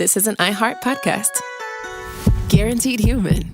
This is an iHeart podcast. Guaranteed human.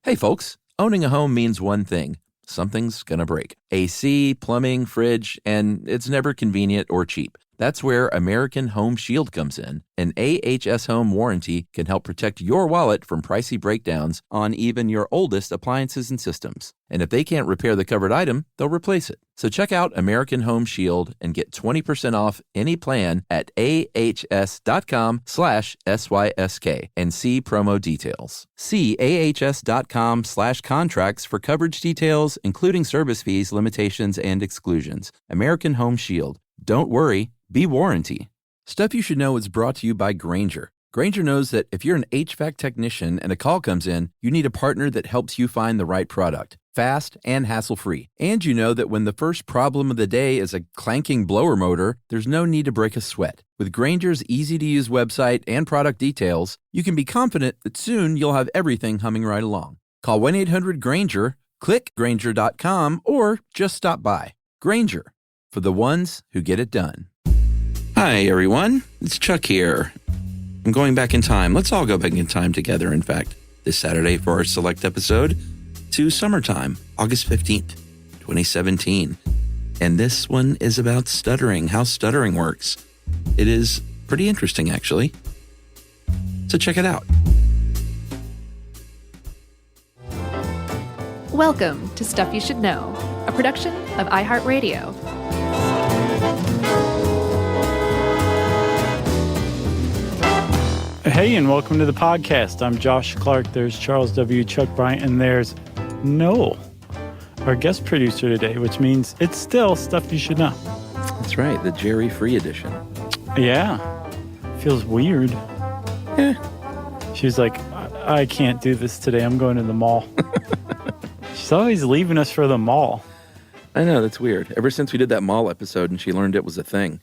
Hey folks, owning a home means one thing. Something's gonna break. AC, plumbing, fridge, and it's never convenient or cheap. That's where American Home Shield comes in. An AHS Home warranty can help protect your wallet from pricey breakdowns on even your oldest appliances and systems. And if they can't repair the covered item, they'll replace it. So check out American Home Shield and get 20% off any plan at ahs.com/SYSK and see promo details. See ahs.com/contracts for coverage details, including service fees, limitations, and exclusions. American Home Shield. Don't worry, be warranty. Stuff You Should Know is brought to you by Grainger. Grainger knows that if you're an HVAC technician and a call comes in, you need a partner that helps you find the right product, fast and hassle-free. And you know that when the first problem of the day is a clanking blower motor, there's no need to break a sweat. With Grainger's easy-to-use website and product details, you can be confident that soon you'll have everything humming right along. Call 1-800-GRAINGER, click Grainger.com, or just stop by. Grainger, for the ones who get it done. Hi, everyone. It's Chuck here. I'm going back in time. Let's all go back in time together, in fact, this Saturday for our select episode to summertime, August 15th, 2017. And this one is about stuttering, how stuttering works. It is pretty interesting, actually. So check it out. Welcome to Stuff You Should Know, a production of iHeartRadio. Hey, and welcome to the podcast. I'm Josh Clark. There's Charles W. Chuck Bryant, and there's Noel, our guest producer today, which means it's still Stuff You Should Know. That's right, the Jerry Free edition. Yeah. Feels weird. Yeah. She's like, I can't do this today. I'm going to the mall. She's always leaving us for the mall. I know, that's weird. Ever since we did that mall episode and she learned it was a thing.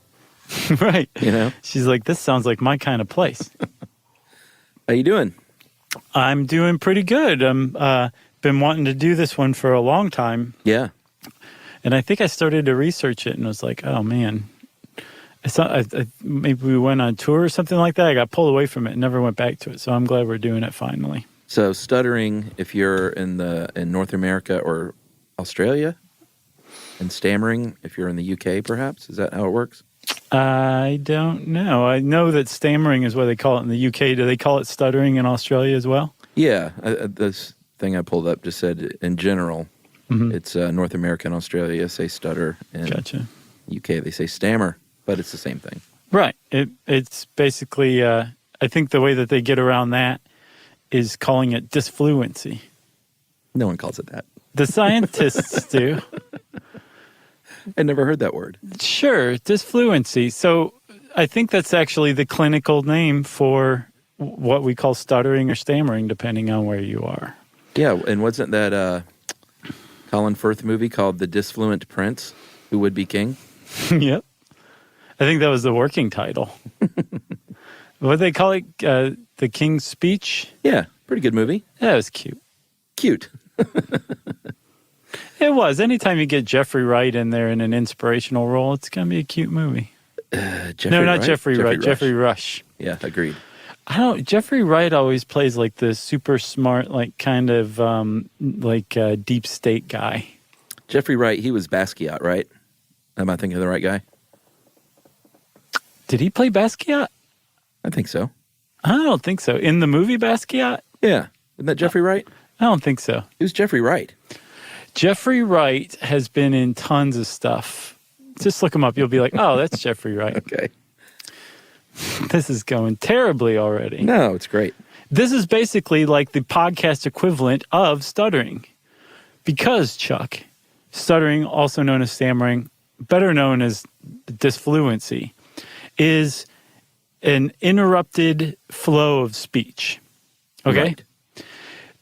Right. You know? She's like, this sounds like my kind of place. How you doing? I'm doing pretty good. I'm been wanting to do this one for a long time. Yeah. And I think I started to research it and was like, oh, man. Maybe we went on tour or something like that. I got pulled away from it and never went back to it. So I'm glad we're doing it finally. So stuttering, if you're in North America or Australia, and stammering, if you're in the UK, perhaps? Is that how it works? I don't know. I know that stammering is what they call it in the UK. Do they call it stuttering in Australia as well? Yeah. This thing I pulled up just said, in general, it's North America and Australia say stutter. And Gotcha. UK, they say stammer, but it's the same thing. Right. It's basically, I think the way that they get around that is calling it disfluency. No one calls it that. The scientists do. I never heard that word. Sure, disfluency. So I think that's actually the clinical name for what we call stuttering or stammering, depending on where you are. Yeah, and wasn't that Colin Firth movie called The Disfluent Prince, Who Would Be King? Yep. I think that was the working title. What they call it? The King's Speech? Yeah, pretty good movie. That was cute. Cute. It was. Anytime you get Jeffrey Wright in there in an inspirational role, it's going to be a cute movie. Jeffrey Wright? Jeffrey Wright. Jeffrey Rush. Yeah, agreed. Jeffrey Wright always plays like the super smart, like kind of deep state guy. Jeffrey Wright, he was Basquiat, right? Am I thinking of the right guy? Did he play Basquiat? I think so. I don't think so. In the movie Basquiat? Yeah. Isn't that Jeffrey Wright? I don't think so. Who's Jeffrey Wright? Jeffrey Wright has been in tons of stuff. Just look him up. You'll be like, oh, that's Jeffrey Wright. Okay. This is going terribly already. No, it's great. This is basically like the podcast equivalent of stuttering. Because, Chuck, stuttering, also known as stammering, better known as disfluency, is an interrupted flow of speech. Okay? Right.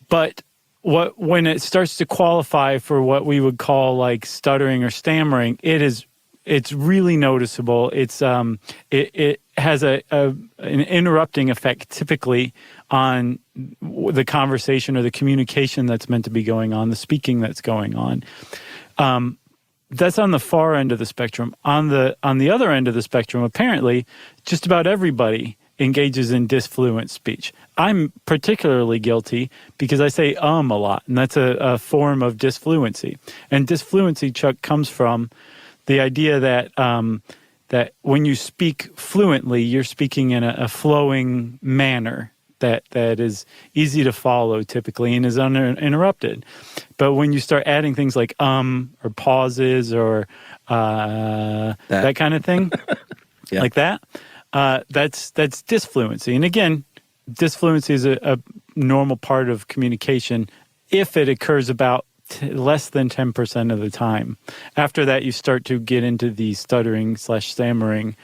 But when it starts to qualify for what we would call like stuttering or stammering, it's really noticeable. It has an interrupting effect typically on the conversation or the communication that's meant to be going on, the speaking that's going on. That's on the far end of the spectrum. On the other end of the spectrum, apparently, just about everybody engages in disfluent speech. I'm particularly guilty because I say a lot, and that's a form of disfluency. And disfluency, Chuck, comes from the idea that that when you speak fluently, you're speaking in a flowing manner that is easy to follow typically and is uninterrupted. But when you start adding things like or pauses or that kind of thing, Yeah. like that, that's disfluency. And again, disfluency is a normal part of communication if it occurs about less than 10% of the time. After that, you start to get into the stuttering/stammering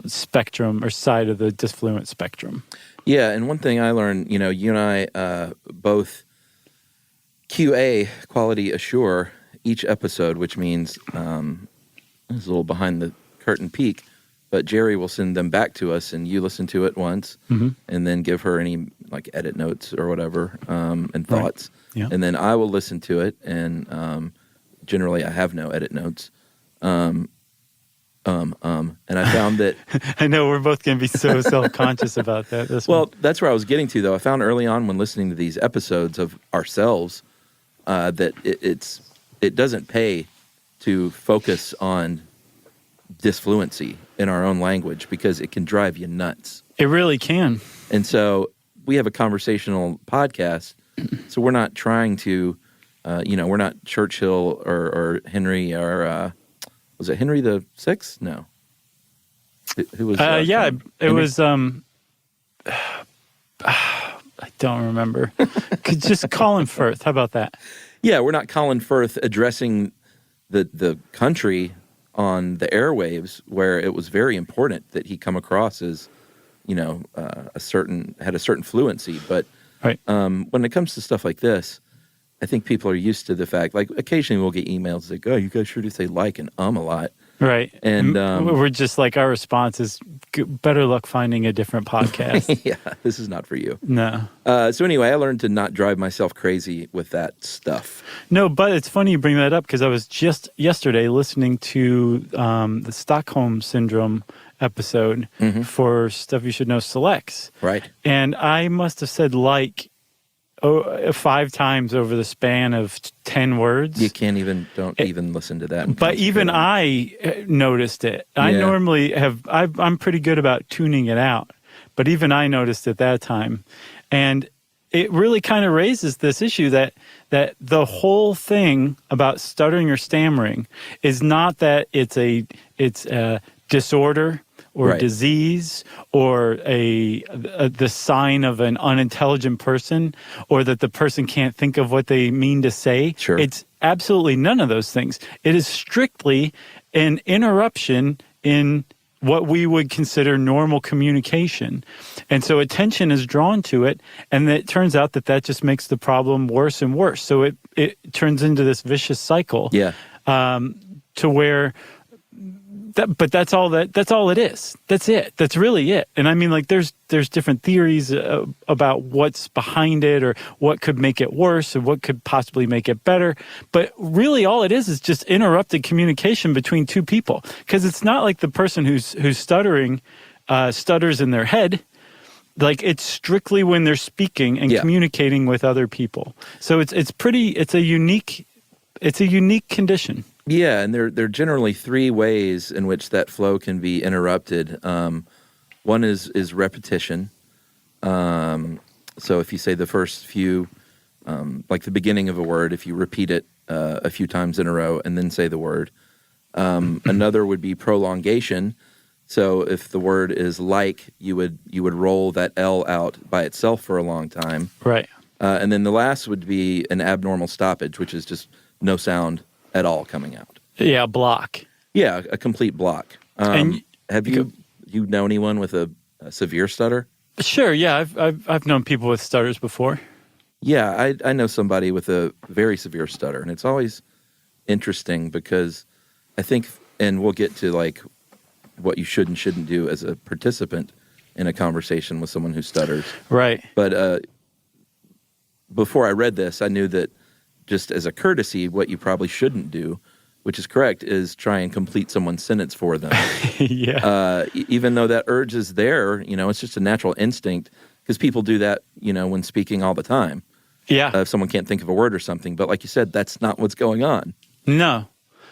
spectrum or side of the disfluent spectrum. Yeah, and one thing I learned, you and I both QA, quality assure, each episode, which means this is a little behind the curtain peek, but Jerry will send them back to us, and you listen to it once, and then give her any like edit notes or whatever and thoughts. Right. Yeah. And then I will listen to it, and generally I have no edit notes. And I found that I know we're both going to be so self-conscious about that. That's where I was getting to, though. I found early on when listening to these episodes of ourselves that it doesn't pay to focus on disfluency in our own language because it can drive you nuts. It really can. And so we have a conversational podcast, so we're not trying to, we're not Churchill or Henry or was it Henry the Sixth? No. Who was? It was. I don't remember. Could just Colin Firth. How about that? Yeah, we're not Colin Firth addressing the country on the airwaves, where it was very important that he come across as, had a certain fluency. But right. When it comes to stuff like this, I think people are used to the fact, like occasionally we'll get emails like, "Oh, you guys sure do say like and a lot." Right. And we're just like, our response is better luck finding a different podcast. Yeah, this is not for you. No. So anyway, I learned to not drive myself crazy with that stuff. No, but it's funny you bring that up because I was just yesterday listening to the Stockholm Syndrome episode for Stuff You Should Know Selects. Right. And I must have said like 5 times over the span of 10 words. You can't don't even listen to that. But even I noticed it. I normally I'm pretty good about tuning it out. But even I noticed it that time. And it really kind of raises this issue that the whole thing about stuttering or stammering is not that it's a disorder or disease or the sign of an unintelligent person or that the person can't think of what they mean to say. Sure. It's absolutely none of those things. It is strictly an interruption in what we would consider normal communication. And so attention is drawn to it, and it turns out that just makes the problem worse and worse. So it turns into this vicious cycle to where... But that's all it is. That's it. That's really it. And I mean, like, there's different theories about what's behind it or what could make it worse or what could possibly make it better. But really all it is just interrupted communication between two people. Because it's not like the person who's stuttering stutters in their head. Like, it's strictly when they're speaking and communicating with other people. So it's a unique condition. Yeah, and there are generally 3 ways in which that flow can be interrupted. One is repetition. So if you say the first few, like the beginning of a word, if you repeat it a few times in a row and then say the word. Another would be prolongation. So if the word is like, you would roll that L out by itself for a long time. Right. And then the last would be an abnormal stoppage, which is just no sound at all coming out. Yeah, block. Yeah, a complete block. And have you know anyone with a severe stutter? Sure. Yeah, I've known people with stutters before. Yeah, I know somebody with a very severe stutter, and it's always interesting because I think, and we'll get to like what you should and shouldn't do as a participant in a conversation with someone who stutters. Right. But before I read this, I knew that just as a courtesy, what you probably shouldn't do which is correct, is try and complete someone's sentence for them. Yeah. Even though that urge is there, it's just a natural instinct because people do that, when speaking all the time. Yeah. If someone can't think of a word or something. But like you said, that's not what's going on. No.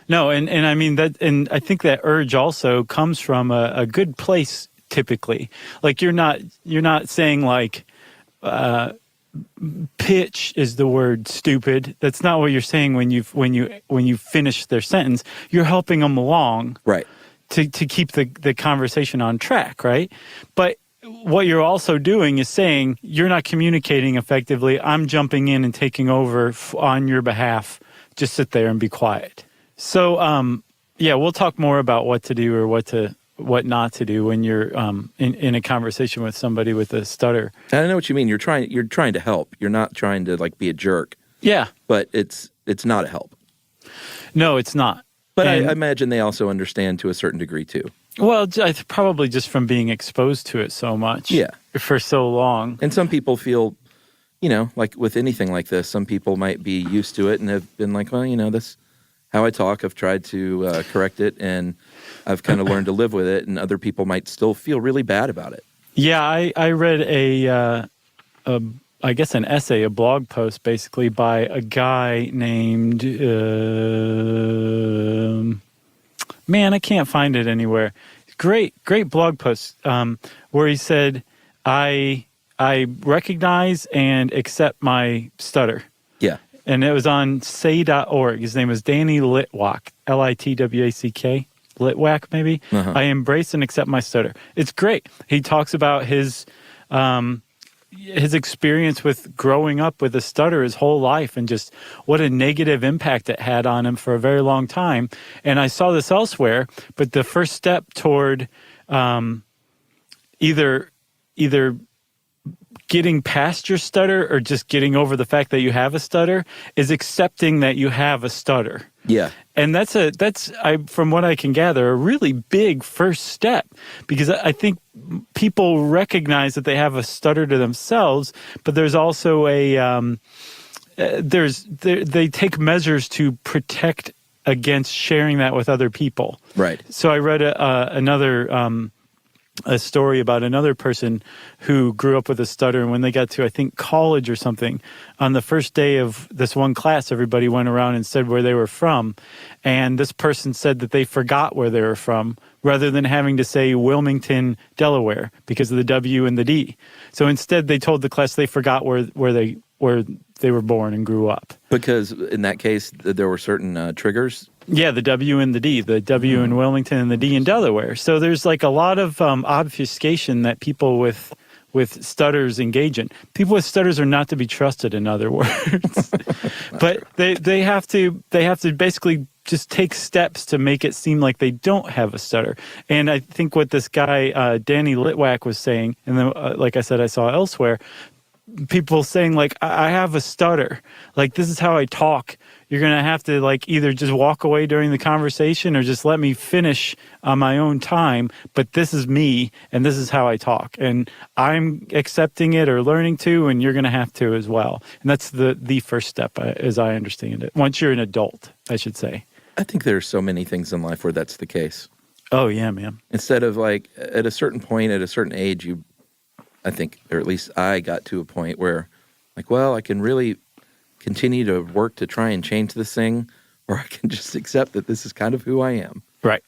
And I mean that, and I think that urge also comes from a good place typically. Like you're not saying like, pitch is the word stupid. That's not what you're saying when you finish their sentence. You're helping them along, right, to keep the conversation on track, right? But what you're also doing is saying you're not communicating effectively. I'm jumping in and taking over on your behalf. Just sit there and be quiet. So, we'll talk more about what to do or what not to do when you're in a conversation with somebody with a stutter. I know what you mean. You're trying to help. You're not trying to like be a jerk. Yeah. But it's not a help. No, it's not. But I imagine they also understand to a certain degree too. Well, probably just from being exposed to it so much. Yeah. For so long. And some people feel, like with anything like this, some people might be used to it and have been like, well, this how I talk. I've tried to correct it, and I've kind of learned to live with it, and other people might still feel really bad about it. Yeah, I read I guess an essay, a blog post, basically by a guy named, I can't find it anywhere. Great blog post where he said, I recognize and accept my stutter. Yeah. And it was on say.org. His name was Danny Litwack, Litwack, Litwack maybe. Uh-huh. I embrace and accept my stutter. It's great. He talks about his experience with growing up with a stutter his whole life and just what a negative impact it had on him for a very long time. And I saw this elsewhere, but the first step toward either getting past your stutter or just getting over the fact that you have a stutter is accepting that you have a stutter. Yeah. And that's from what I can gather, a really big first step, because I think people recognize that they have a stutter to themselves, but there's also they take measures to protect against sharing that with other people. Right. So I read a story about another person who grew up with a stutter, and when they got to, I think, college or something, on the first day of this one class, everybody went around and said where they were from, and this person said that they forgot where they were from, rather than having to say Wilmington, Delaware, because of the W and the D. So instead, they told the class they forgot where they were born and grew up. Because in that case, there were certain triggers? Yeah, the W and the D, the W in Wilmington and the D in Delaware. So there's like a lot of obfuscation that people with stutters engage in. People with stutters are not to be trusted, in other words. But they have to basically just take steps to make it seem like they don't have a stutter. And I think what this guy, Danny Litwack, was saying, and then, like I said, I saw elsewhere, people saying like, I have a stutter. Like, this is how I talk. You're going to have to like either just walk away during the conversation or just let me finish on my own time. But this is me and this is how I talk. And I'm accepting it or learning to, and you're going to have to as well. And that's the first step, as I understand it. Once you're an adult, I should say. I think there's so many things in life where that's the case. Oh, yeah, man. Instead of like at a certain point, at a certain age, I think, or at least I got to a point where like, well, I can really continue to work to try and change this thing, or I can just accept that this is kind of who I am. Right.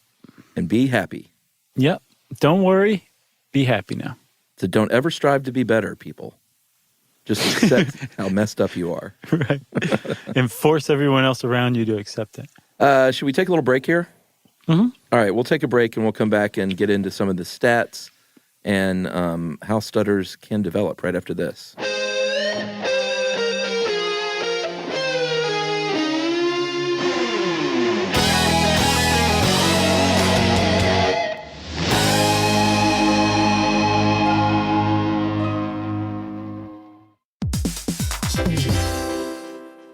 And be happy. Yep. Don't worry. Be happy now. So don't ever strive to be better, people. Just accept how messed up you are. Right. And force everyone else around you to accept it. Should we take a little break here? Mm-hmm. All right. We'll take a break and we'll come back and get into some of the stats and how stutters can develop right after this.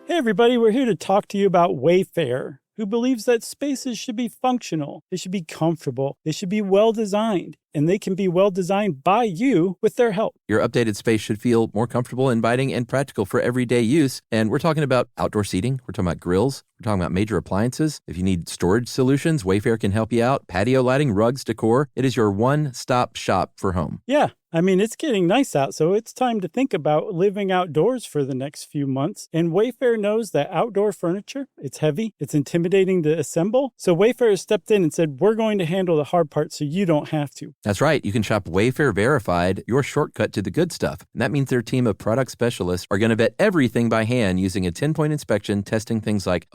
Hey everybody, we're here to talk to you about Wayfair, who believes that spaces should be functional, they should be comfortable, they should be well designed. and they can be well designed by you with their help. Your updated space should feel more comfortable, inviting, and practical for everyday use. And we're talking about outdoor seating. We're talking about grills. We're talking about major appliances. If you need storage solutions, Wayfair can help you out. Patio lighting, rugs, decor. It is your one-stop shop for home. Yeah. I mean, it's getting nice out, so it's time to think about living outdoors for the next few months. And Wayfair knows that outdoor furniture, it's heavy, it's intimidating to assemble. So Wayfair has stepped in and said, we're going to handle the hard part so you don't have to. That's right. You can shop Wayfair Verified, your shortcut to the good stuff. And that means their team of product specialists are going to vet everything by hand using a 10-point inspection, testing things like,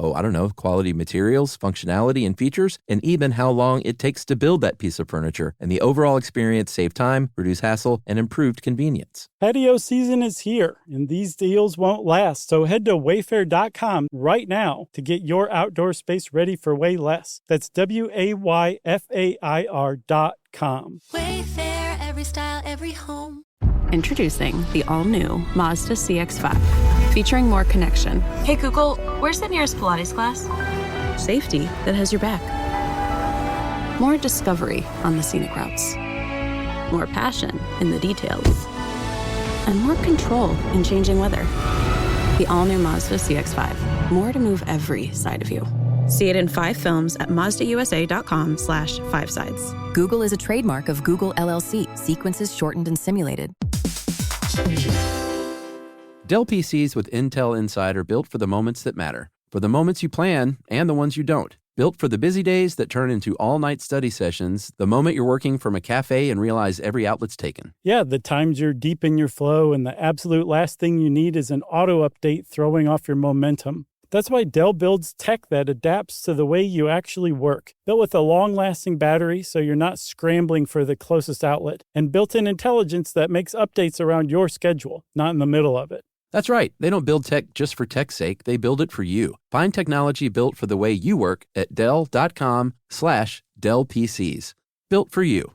quality materials, functionality, and features, and even how long it takes to build that piece of furniture. And the overall experience save time, reduce hassle, and improved convenience. Patio season is here, and these deals won't last. So head to wayfair.com right now to get your outdoor space ready for way less. That's WAYFAIR.com. Wayfair, every style, every home. Introducing the all-new Mazda CX-5, featuring more connection. Hey Google, where's the nearest Pilates class? Safety that has your back. More discovery on the scenic routes. More passion in the details. And more control in changing weather. The all-new Mazda CX-5. More to move every side of you. See it in 5 films at MazdaUSA.com/5sides. Google is a trademark of Google LLC. Sequences shortened and simulated. Dell PCs with Intel Inside are built for the moments that matter. For the moments you plan and the ones you don't. Built for the busy days that turn into all-night study sessions, the moment you're working from a cafe and realize every outlet's taken. Yeah, the times you're deep in your flow and the absolute last thing you need is an auto update throwing off your momentum. That's why Dell builds tech that adapts to the way you actually work. Built with a long-lasting battery so you're not scrambling for the closest outlet, and built-in intelligence that makes updates around your schedule, not in the middle of it. That's right. They don't build tech just for tech's sake. They build it for you. Find technology built for the way you work at Dell.com/Dell PCs. Built for you.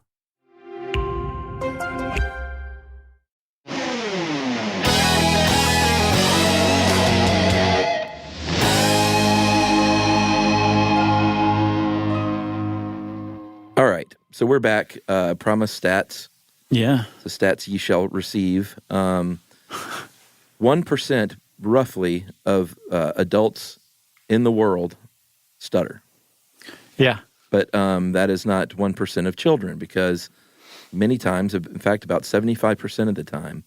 All right. So we're back. Promise stats. Yeah. The stats ye shall receive. 1% roughly of adults in the world stutter. Yeah. But that is not 1% of children, because many times, in fact, about 75% of the time,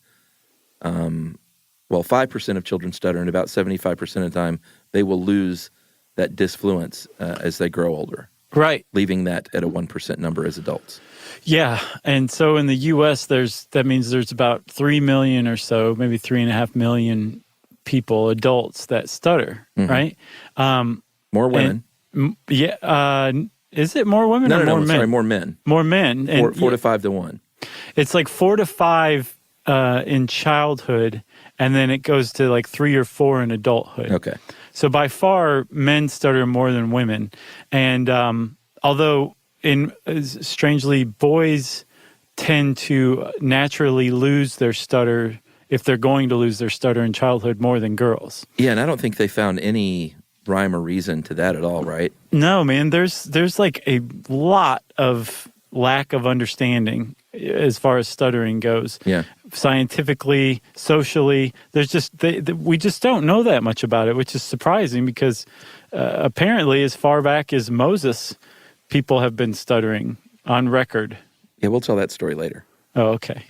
5% of children stutter, and about 75% of the time, they will lose that disfluence as they grow older. Right. Leaving that at a 1% number as adults. Yeah. And so in the U.S., that means there's about 3 million or so, maybe 3.5 million people, adults, that stutter, right? More women. Is it more women or more men? Sorry, more men. More men. And 4 to 5 to 1. It's like 4 to 5 in childhood, and then it goes to like 3 or 4 in adulthood. Okay. So by far, men stutter more than women. And although strangely, boys tend to naturally lose their stutter, if they're going to lose their stutter in childhood, more than girls. Yeah, and I don't think they found any rhyme or reason to that at all, right? No, man. There's like a lot of lack of understanding as far as stuttering goes. Yeah. Scientifically, socially, we just don't know that much about it, which is surprising because apparently as far back as Moses, people have been stuttering on record. Yeah, we'll tell that story later. Oh, okay.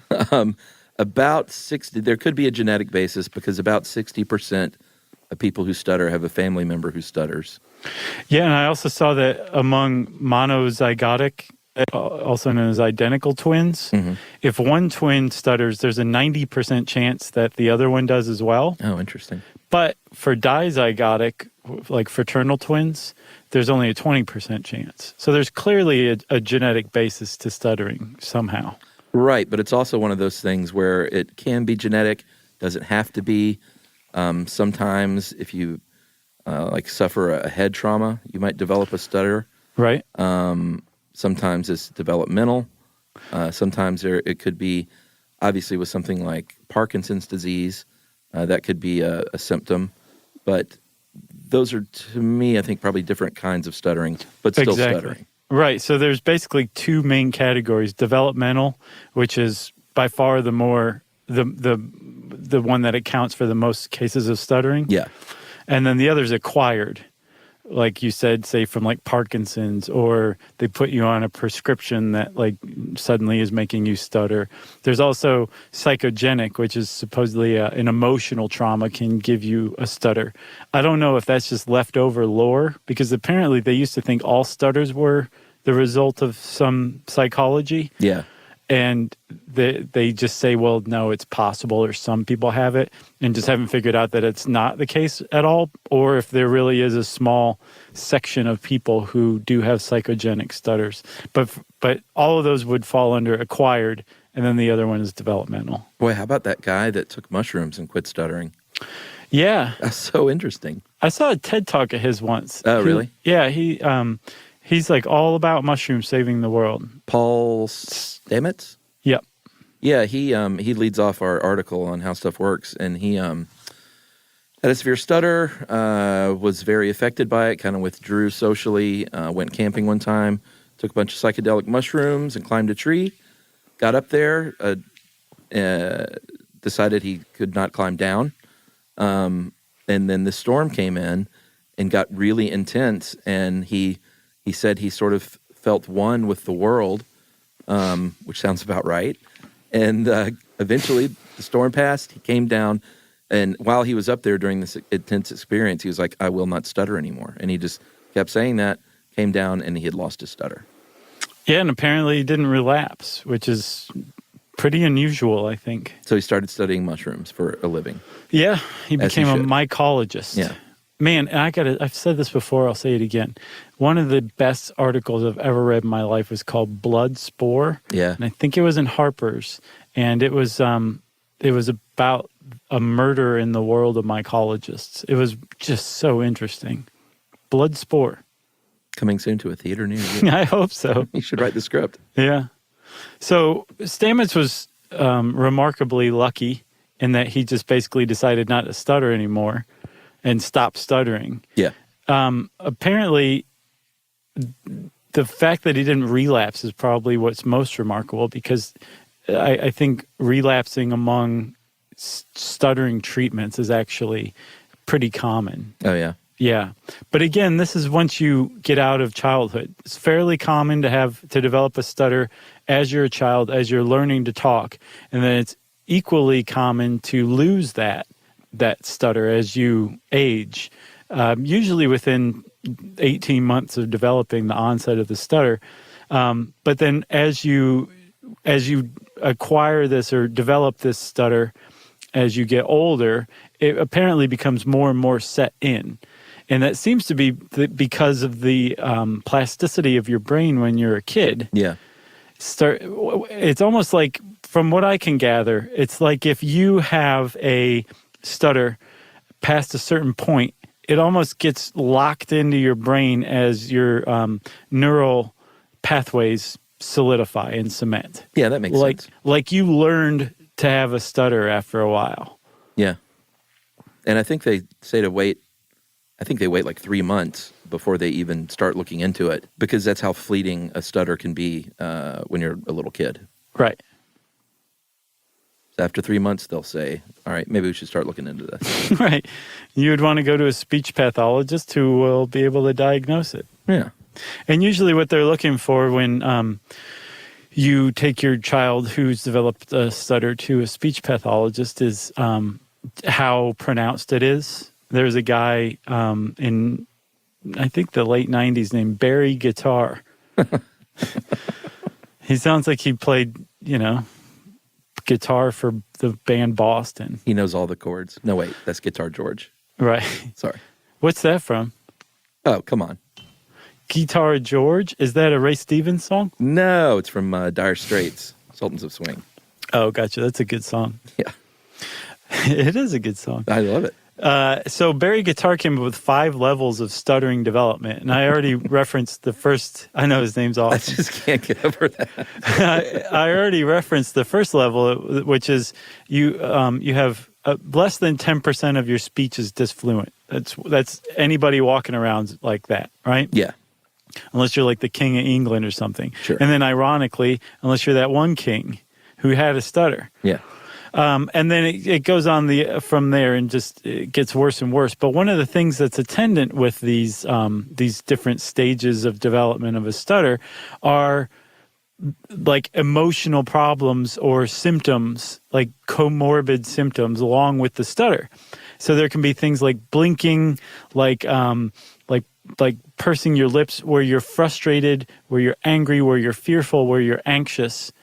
About 60, there could be a genetic basis because about 60% of people who stutter have a family member who stutters. Yeah, and I also saw that among monozygotic, also known as identical twins, if one twin stutters, there's a 90% chance that the other one does as well. Oh, interesting. But for dizygotic, like fraternal twins, there's only a 20% chance. So there's clearly a genetic basis to stuttering somehow. Right, but it's also one of those things where it can be genetic, doesn't have to be. Sometimes if you suffer a head trauma, you might develop a stutter. Right. Sometimes it's developmental. Sometimes it could be, obviously, with something like Parkinson's disease, that could be a symptom. But those are, to me, I think, probably different kinds of stuttering, but still stuttering. Right. So there's basically two main categories: developmental, which is by far the one that accounts for the most cases of stuttering. Yeah. And then the other is acquired, like you said, say from like Parkinson's, or they put you on a prescription that like suddenly is making you stutter. There's also psychogenic, which is supposedly an emotional trauma can give you a stutter. I don't know if that's just leftover lore, because apparently they used to think all stutters were the result of some psychology. Yeah. And they just say, well, no, it's possible, or some people have it, and just haven't figured out that it's not the case at all, or if there really is a small section of people who do have psychogenic stutters. But all of those would fall under acquired, and then the other one is developmental. Boy, how about that guy that took mushrooms and quit stuttering? Yeah. That's so interesting. I saw a TED Talk of his once. Oh, really? Yeah, he's like all about mushrooms saving the world. Paul Stamets? Yep. Yeah, he leads off our article on how stuff works, and he had a severe stutter, was very affected by it, kind of withdrew socially, went camping one time, took a bunch of psychedelic mushrooms and climbed a tree, got up there, decided he could not climb down, and then the storm came in and got really intense, and he said he sort of felt one with the world, which sounds about right. And eventually the storm passed. He came down, and while he was up there during this intense experience, he was like, I will not stutter anymore. And he just kept saying that, came down, and he had lost his stutter. Yeah, and apparently he didn't relapse, which is pretty unusual, I think. So he started studying mushrooms for a living. Yeah, he became a should. mycologist. Yeah. Man, and I've said this before, I'll say it again. One of the best articles I've ever read in my life was called Blood Spore. Yeah. And I think it was in Harper's. And it was about a murder in the world of mycologists. It was just so interesting. Blood Spore. Coming soon to a theater near you. I hope so. You should write the script. Yeah. So Stamets was remarkably lucky in that he just basically decided not to stutter anymore and stopped stuttering. Yeah. Apparently, the fact that he didn't relapse is probably what's most remarkable, because I think relapsing among stuttering treatments is actually pretty common. Oh, yeah. Yeah. But again, this is once you get out of childhood. It's fairly common to develop a stutter as you're a child, as you're learning to talk. And then it's equally common to lose that stutter as you age, usually within 18 months of developing the onset of the stutter. But then as you acquire this or develop this stutter, as you get older, it apparently becomes more and more set in. And that seems to be because of the plasticity of your brain when you're a kid. Yeah. It's almost like, from what I can gather, it's like if you have a stutter past a certain point, it almost gets locked into your brain as your neural pathways solidify and cement. Yeah, that makes sense. Like you learned to have a stutter after a while. Yeah. And I think they say to wait, they wait like 3 months before they even start looking into it, because that's how fleeting a stutter can be when you're a little kid. Right. So after 3 months, they'll say, all right, maybe we should start looking into this. Right. You would want to go to a speech pathologist who will be able to diagnose it. Yeah. And usually what they're looking for when you take your child who's developed a stutter to a speech pathologist is how pronounced it is. There's a guy in, I think, the late 90s named Barry Guitar. He sounds like he played, guitar for the band Boston. He knows all the chords. No, wait, that's Guitar George. Right. Sorry. What's that from? Oh, come on. Guitar George? Is that a Ray Stevens song? No, it's from Dire Straits, Sultans of Swing. Oh, gotcha. That's a good song. Yeah. It is a good song. I love it. So Barry Guitar came up with 5 levels of stuttering development, and I already referenced the first. I know his name's awesome. I just can't get over that. I already referenced the first level, which is you have less than 10% of your speech is disfluent. That's anybody walking around like that, right? Yeah. unless you're like the king of England or something. Sure. And then ironically, unless you're that one king who had a stutter. Yeah. And then it goes on from there and just it gets worse and worse. But one of the things that's attendant with these different stages of development of a stutter are like emotional problems or symptoms, like comorbid symptoms along with the stutter. So there can be things like blinking, like pursing your lips where you're frustrated, where you're angry, where you're fearful, where you're anxious,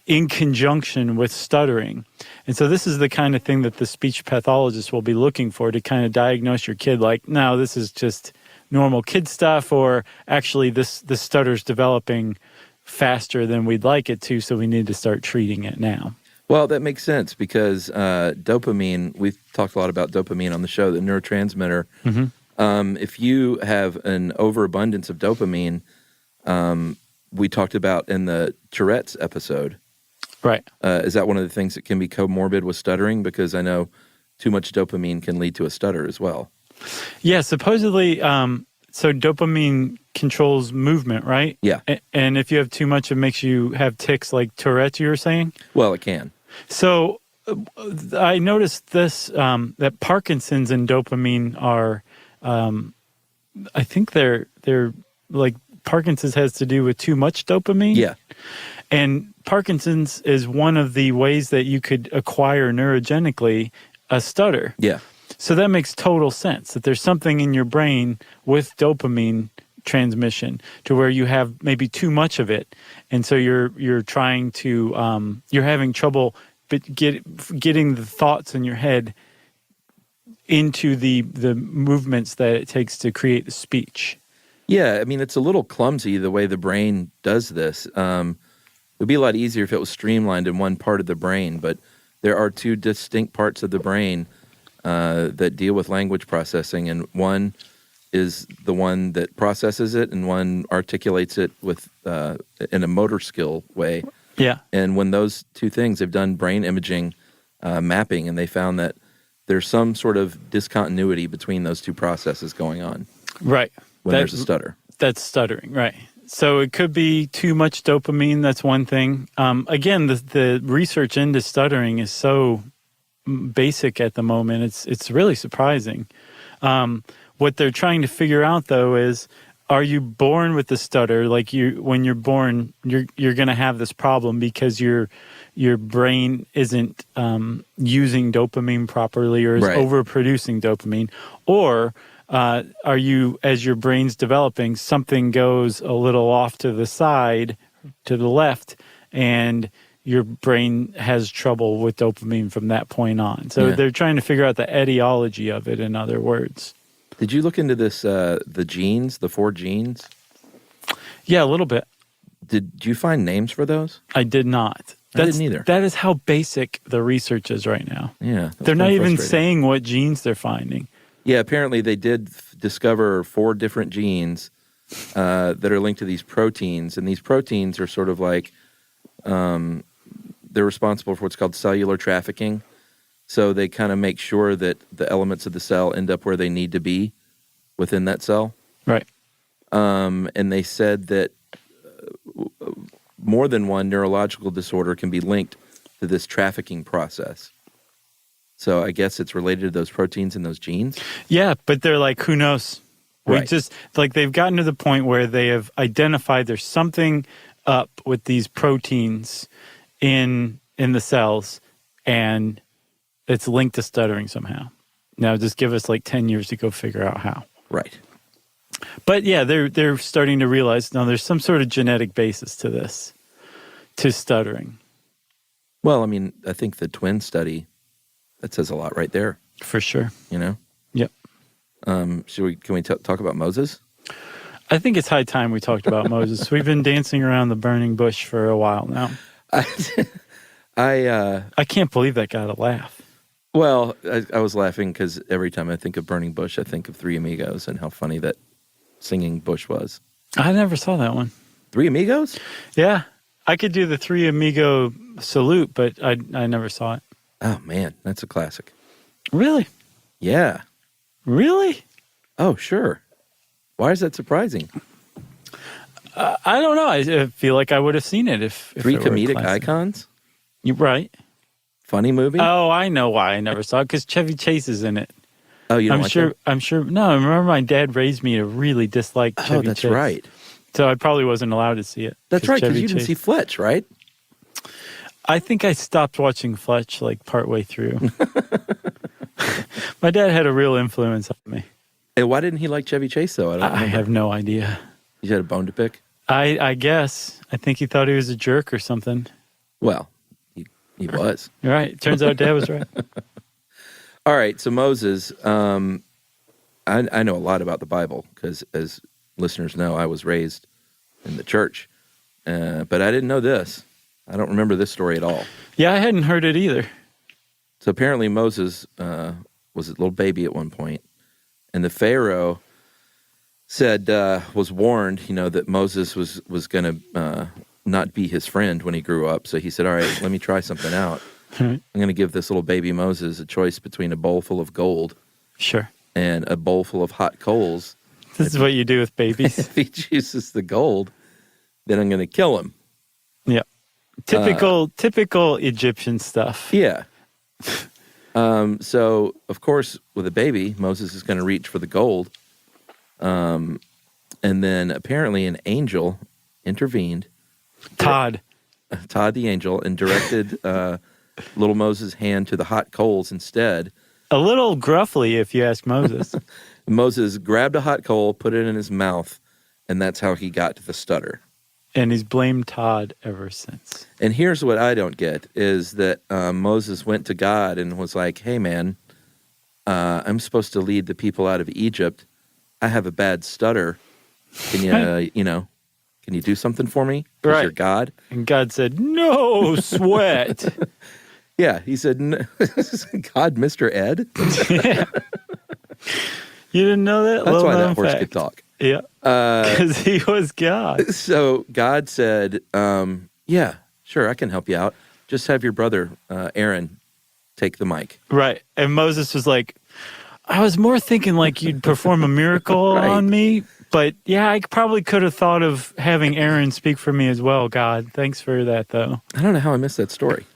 in conjunction with stuttering. And so this is the kind of thing that the speech pathologist will be looking for to kind of diagnose your kid like, no, this is just normal kid stuff, or actually this stutter's developing faster than we'd like it to, so we need to start treating it now. Well, that makes sense because dopamine, we've talked a lot about dopamine on the show, the neurotransmitter. Mm-hmm. If you have an overabundance of dopamine, we talked about in the Tourette's episode. Right. Is that one of the things that can be comorbid with stuttering? Because I know too much dopamine can lead to a stutter as well. Yeah, supposedly, so dopamine controls movement, right? Yeah. And if you have too much, it makes you have tics like Tourette's, you were saying? Well, it can. So I noticed this, that Parkinson's and dopamine are, I think they're like Parkinson's has to do with too much dopamine. Yeah. And Parkinson's is one of the ways that you could acquire neurogenically a stutter. Yeah. So that makes total sense, that there's something in your brain with dopamine transmission to where you have maybe too much of it. And so you're trying to, you're having trouble getting the thoughts in your head into the movements that it takes to create the speech. Yeah, I mean, it's a little clumsy the way the brain does this. It would be a lot easier if it was streamlined in one part of the brain, but there are two distinct parts of the brain that deal with language processing, and one is the one that processes it, and one articulates it with in a motor skill way. Yeah. And when those two things, they've done brain imaging mapping, and they found that there's some sort of discontinuity between those two processes going on. Right. When there's a stutter. That's stuttering, right. So it could be too much dopamine, that's one thing. Again, the research into stuttering is so basic at the moment. It's really surprising. What they're trying to figure out, though, is are you born with the stutter? Like when you're born, you're going to have this problem because your brain isn't using dopamine properly or is overproducing dopamine, or are you, as your brain's developing, something goes a little off to the side, to the left, and your brain has trouble with dopamine from that point on. So they're trying to figure out the etiology of it, in other words. Did you look into this, the genes, the 4 genes? Yeah, a little bit. Did you find names for those? I did not. I didn't either. That is how basic the research is right now. Yeah. They're not even saying what genes they're finding. Yeah, apparently they did discover 4 different genes that are linked to these proteins, and these proteins are sort of like they're responsible for what's called cellular trafficking. So they kind of make sure that the elements of the cell end up where they need to be within that cell. Right. And they said that more than one neurological disorder can be linked to this trafficking process. So I guess it's related to those proteins and those genes? Yeah, but they're like, who knows? Right. They've gotten to the point where they have identified there's something up with these proteins in the cells, and it's linked to stuttering somehow. Now just give us like 10 years to go figure out how. Right. But yeah, they're starting to realize, no, there's some sort of genetic basis to this, to stuttering. Well, I mean, I think the twin study, that says a lot right there. For sure. You know? Yep. Can we talk about Moses? I think it's high time we talked about Moses. We've been dancing around the burning bush for a while now. I can't believe that got a laugh. Well, I was laughing because every time I think of burning bush, I think of Three Amigos and how funny that singing bush was. I never saw that one. Three Amigos? Yeah. I could do the Three Amigo salute, but I never saw it. Oh, man, that's a classic. Really? Yeah. Really? Oh, sure. Why is that surprising? I don't know. I feel like I would have seen it if Three it were a comedic classic. icons? You're right. Funny movie? Oh, I know why I never saw it, because Chevy Chase is in it. Oh, you don't like that? I'm sure. No, I remember my dad raised me to really dislike Chevy Chase. Oh, that's right. So I probably wasn't allowed to see it. That's right, because Chevy you didn't Chase- see Fletch, right? I think I stopped watching Fletch like partway through. My dad had a real influence on me. And why didn't he like Chevy Chase, though? I have no idea. You had a bone to pick? I guess. I think he thought he was a jerk or something. Well, he was. You're right. Turns out Dad was right. All right, so Moses, I know a lot about the Bible because, as listeners know, I was raised in the church. But I didn't know this. I don't remember this story at all. Yeah, I hadn't heard it either. So apparently Moses was a little baby at one point, and the Pharaoh said, was warned, that Moses was going to not be his friend when he grew up. So he said, all right, let me try something out. I'm going to give this little baby Moses a choice between a bowl full of gold Sure. and a bowl full of hot coals. This is what you do with babies. If he chooses the gold, then I'm going to kill him. Yeah. Typical Egyptian stuff. Yeah. So, of course, with a baby, Moses is going to reach for the gold. And then apparently an angel intervened. Todd the angel, and directed little Moses' hand to the hot coals instead. A little gruffly, if you ask Moses. Moses grabbed a hot coal, put it in his mouth, and that's how he got to the stutter. And he's blamed Todd ever since. And here's what I don't get, is that Moses went to God and was like, hey, man, I'm supposed to lead the people out of Egypt. I have a bad stutter. Can you, can you do something for me? Right. You're God. And God said, no sweat. Yeah, he said, God, Mr. Ed? Yeah. You didn't know that? That's why that horse fact. could talk. Yeah, because he was God. So God said, yeah, sure, I can help you out. Just have your brother, Aaron, take the mic. Right. And Moses was like, I was more thinking like you'd perform a miracle Right. on me. But yeah, I probably could have thought of having Aaron speak for me as well, God. Thanks for that, though. I don't know how I missed that story.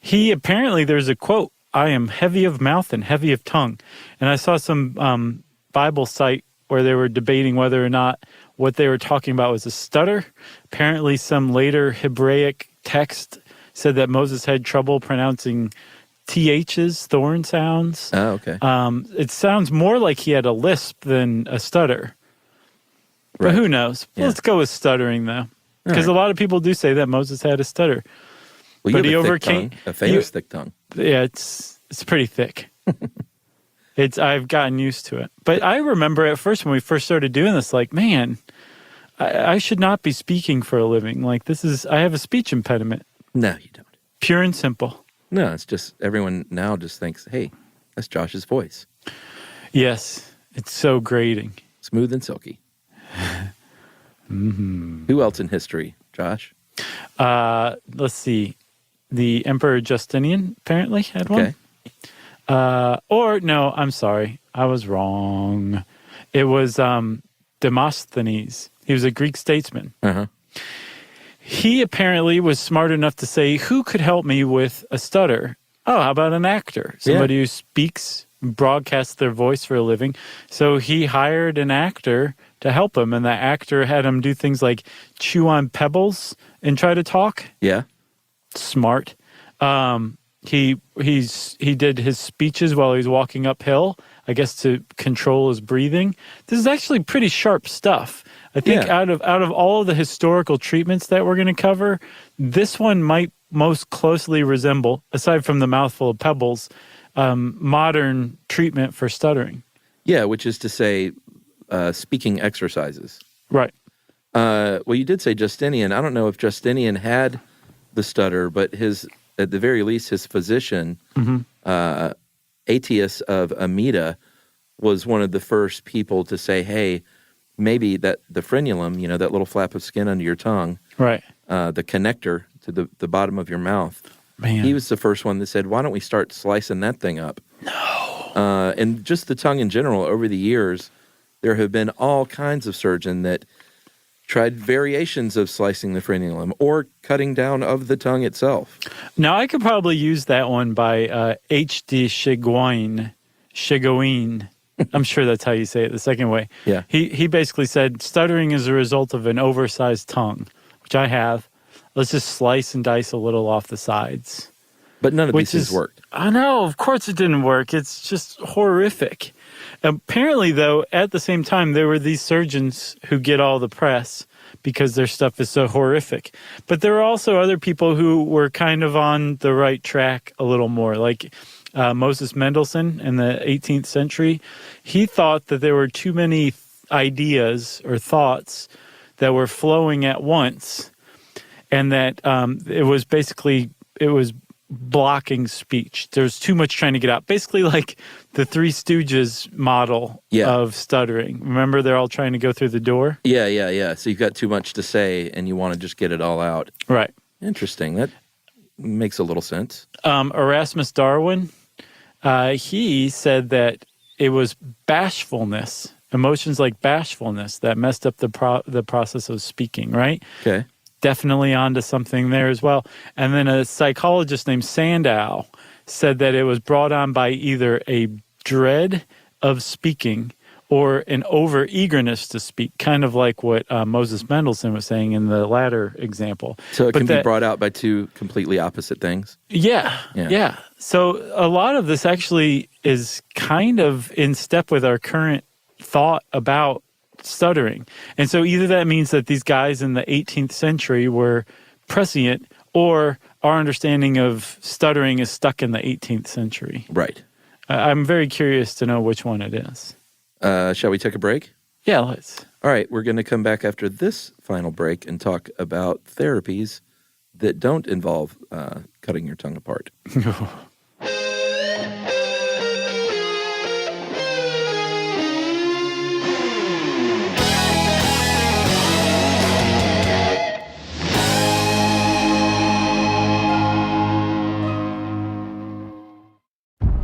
There's a quote, I am heavy of mouth and heavy of tongue. And I saw some Bible site where they were debating whether or not what they were talking about was a stutter. Apparently, some later Hebraic text said that Moses had trouble pronouncing THs, thorn sounds. Oh, okay. It sounds more like he had a lisp than a stutter. But Right. who knows? Yeah. Let's go with stuttering, though. Because right. a lot of people do say that Moses had a stutter. Well, but you he have a thick overcame- tongue, a famous thick tongue. Yeah, it's pretty thick. I've gotten used to it. But I remember at first when we first started doing this, like, man, I should not be speaking for a living. Like, I have a speech impediment. No, you don't. Pure and simple. No, it's just everyone now just thinks, hey, that's Josh's voice. Yes, it's so grating. Smooth and silky. Mm-hmm. Who else in history, Josh? Let's see. The Emperor Justinian apparently had one. Okay. Or no, I'm sorry. I was wrong. It was Demosthenes. He was a Greek statesman. Uh-huh. He apparently was smart enough to say, who could help me with a stutter? Oh, how about an actor? Somebody who speaks, broadcasts their voice for a living. So he hired an actor to help him, and the actor had him do things like chew on pebbles and try to talk. Yeah. Smart. He did his speeches while he was walking uphill, I guess to control his breathing. This is actually pretty sharp stuff. I think out of all of the historical treatments that we're going to cover, this one might most closely resemble, aside from the mouthful of pebbles, modern treatment for stuttering. Yeah, which is to say, speaking exercises. Right. Well, you did say Justinian. I don't know if Justinian had the stutter, but at the very least, his physician, Aetius of Amida, was one of the first people to say, hey, maybe that the frenulum, that little flap of skin under your tongue, Right. The connector to the bottom of your mouth. Man. He was the first one that said, why don't we start slicing that thing up? No. And just the tongue in general, over the years, there have been all kinds of surgeons that tried variations of slicing the frenulum or cutting down of the tongue itself. Now, I could probably use that one by H.D. Chegouin. I'm sure that's how you say it the second way. Yeah. He basically said stuttering is a result of an oversized tongue, which I have. Let's just slice and dice a little off the sides. But none of these has worked. I know, of course it didn't work. It's just horrific. Apparently, though, at the same time, there were these surgeons who get all the press because their stuff is so horrific. But there are also other people who were kind of on the right track a little more, like Moses Mendelssohn in the 18th century. He thought that there were too many ideas or thoughts that were flowing at once, and that it was blocking speech. There's too much trying to get out. Basically like the Three Stooges model of stuttering. Remember, they're all trying to go through the door? Yeah. So you've got too much to say and you want to just get it all out. Right. Interesting. That makes a little sense. Erasmus Darwin, he said that it was bashfulness, emotions like bashfulness, that messed up the process of speaking, right? Okay. Definitely onto something there as well. And then a psychologist named Sandow said that it was brought on by either a dread of speaking or an over-eagerness to speak, kind of like what Moses Mendelssohn was saying in the latter example. So it can be brought out by two completely opposite things? Yeah. So a lot of this actually is kind of in step with our current thought about stuttering. And so either that means that these guys in the 18th century were prescient, or our understanding of stuttering is stuck in the 18th century. Right. I'm very curious to know which one it is. Shall we take a break? Yeah, let's. All right, we're going to come back after this final break and talk about therapies that don't involve cutting your tongue apart.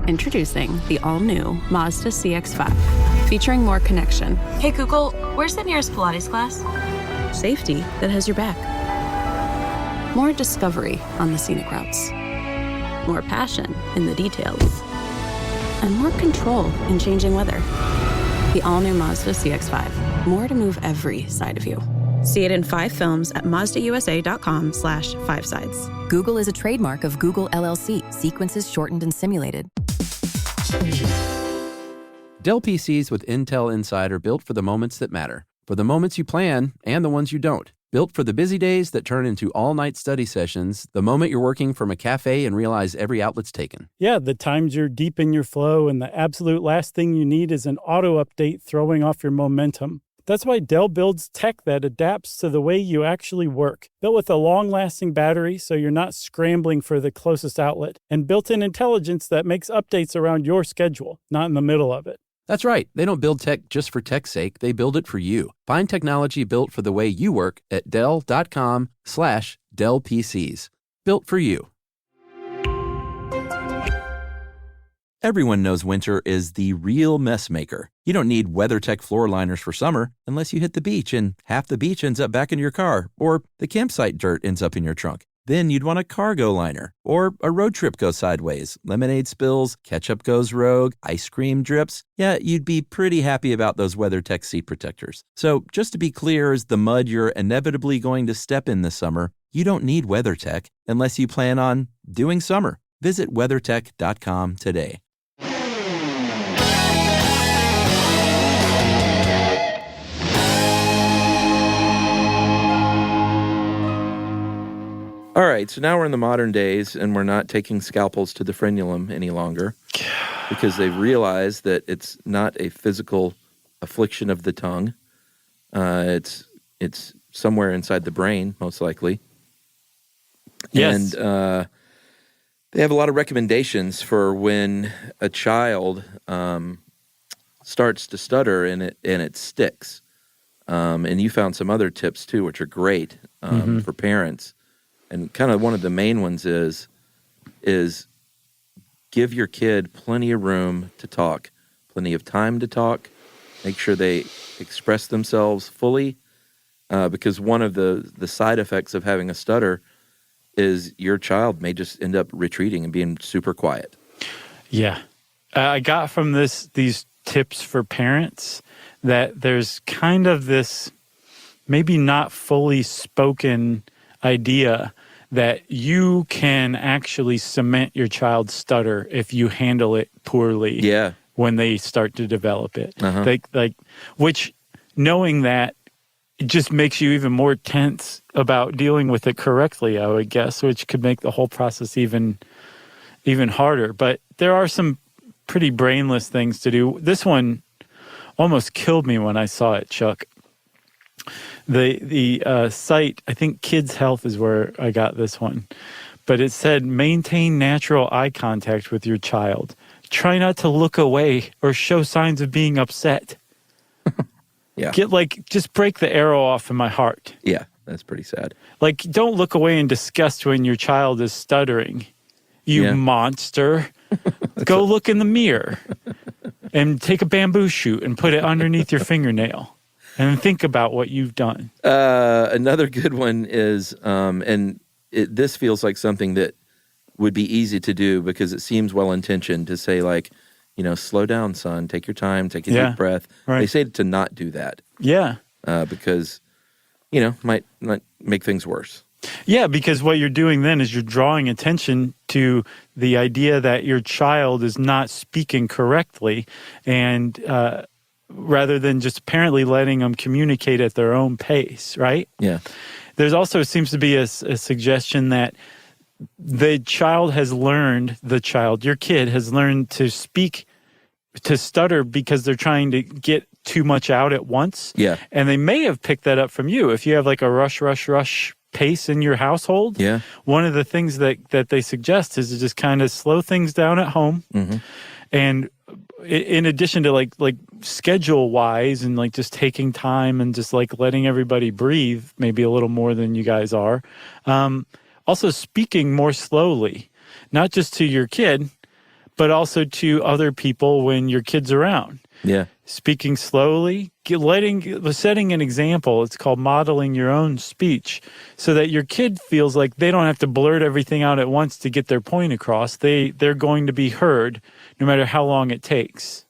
Introducing the all-new Mazda CX-5, featuring more connection, Hey Google, where's the nearest Pilates class? safety that has your back, more discovery on the scenic routes, more passion in the details, and more control in changing weather. The all-new Mazda CX-5, more to move every side of you. See it in 5 films at MazdaUSA.com/5sides. Google is a trademark of Google LLC. Sequences shortened and simulated. Dell PCs with Intel Inside are built for the moments that matter, for the moments you plan and the ones you don't. Built for the busy days that turn into all-night study sessions, the moment you're working from a cafe and realize every outlet's taken. Yeah, the times you're deep in your flow and the absolute last thing you need is an auto update throwing off your momentum. That's why Dell builds tech that adapts to the way you actually work. Built with a long-lasting battery so you're not scrambling for the closest outlet, and built-in intelligence that makes updates around your schedule, not in the middle of it. That's right. They don't build tech just for tech's sake. They build it for you. Find technology built for the way you work at Dell.com/Dell PCs. Built for you. Everyone knows winter is the real mess maker. You don't need WeatherTech floor liners for summer unless you hit the beach and half the beach ends up back in your car, or the campsite dirt ends up in your trunk. Then you'd want a cargo liner, or a road trip goes sideways, lemonade spills, ketchup goes rogue, ice cream drips. Yeah, you'd be pretty happy about those WeatherTech seat protectors. So just to be clear, as the mud you're inevitably going to step in this summer, you don't need WeatherTech unless you plan on doing summer. Visit WeatherTech.com today. All right, so now we're in the modern days, and we're not taking scalpels to the frenulum any longer because they've realized that it's not a physical affliction of the tongue. It's somewhere inside the brain, most likely. Yes. And they have a lot of recommendations for when a child starts to stutter and it sticks. And you found some other tips, too, which are great for parents. And kind of one of the main ones is give your kid plenty of room to talk, plenty of time to talk. Make sure they express themselves fully, because one of the side effects of having a stutter is your child may just end up retreating and being super quiet. Yeah. I got from these tips for parents that there's kind of this maybe not fully spoken idea that you can actually cement your child's stutter if you handle it poorly. Yeah. When they start to develop it. Which knowing that, it just makes you even more tense about dealing with it correctly, I would guess, which could make the whole process even harder. But there are some pretty brainless things to do. This one almost killed me when I saw it, Chuck. The site, I think Kids Health is where I got this one. But it said, maintain natural eye contact with your child. Try not to look away or show signs of being upset. Yeah. Just break the arrow off in my heart. Yeah, that's pretty sad. Like, don't look away in disgust when your child is stuttering. You monster. Go look in the mirror and take a bamboo shoot and put it underneath your fingernail and think about what you've done. Another good one is, this feels like something that would be easy to do because it seems well-intentioned to say, like, slow down, son. Take your time. Take a deep breath. Right. They say to not do that. Yeah. Because, might make things worse. Yeah, because what you're doing then is you're drawing attention to the idea that your child is not speaking correctly, and rather than just apparently letting them communicate at their own pace, right? Yeah. There's also seems to be a suggestion that your kid has learned to stutter because they're trying to get too much out at once. Yeah. And they may have picked that up from you. If you have like a rush pace in your household, one of the things that they suggest is to just kind of slow things down at home. Mm-hmm. And in addition to like schedule wise and like just taking time and just like letting everybody breathe maybe a little more than you guys are. Also speaking more slowly, not just to your kid, but also to other people when your kid's around. Yeah. Speaking slowly, setting an example. It's called modeling your own speech so that your kid feels like they don't have to blurt everything out at once to get their point across. They're going to be heard no matter how long it takes.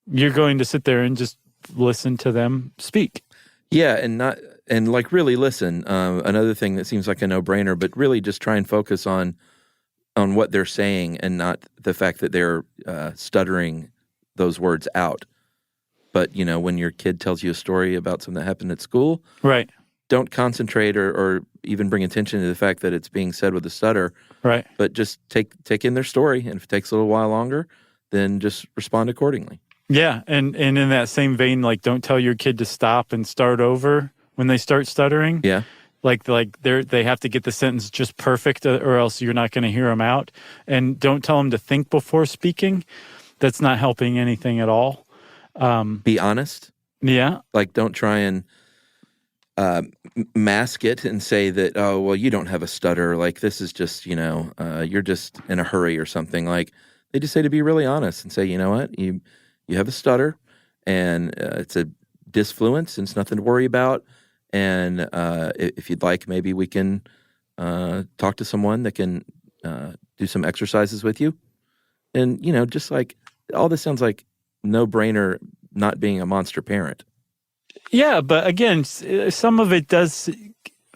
You're going to sit there and just listen to them speak. Yeah, and really listen. Another thing that seems like a no-brainer, but really just try and focus on what they're saying and not the fact that they're stuttering those words out. But, when your kid tells you a story about something that happened at school, right? Don't concentrate or even bring attention to the fact that it's being said with a stutter. Right. But just take in their story, and if it takes a little while longer, then just respond accordingly. Yeah, and in that same vein, like, don't tell your kid to stop and start over when they start stuttering. Yeah. Like they have to get the sentence just perfect or else you're not going to hear them out. And don't tell them to think before speaking. That's not helping anything at all. Be honest. Yeah. Like, don't try and mask it and say that, oh, well, you don't have a stutter. Like, this is just, you're just in a hurry or something. Like, they just say to be really honest and say, you know what, you have a stutter, and it's a disfluence, and it's nothing to worry about. And if you'd like, maybe we can talk to someone that can do some exercises with you. And, just like, all this sounds like no-brainer, not being a monster parent. Yeah, but again, some of it does,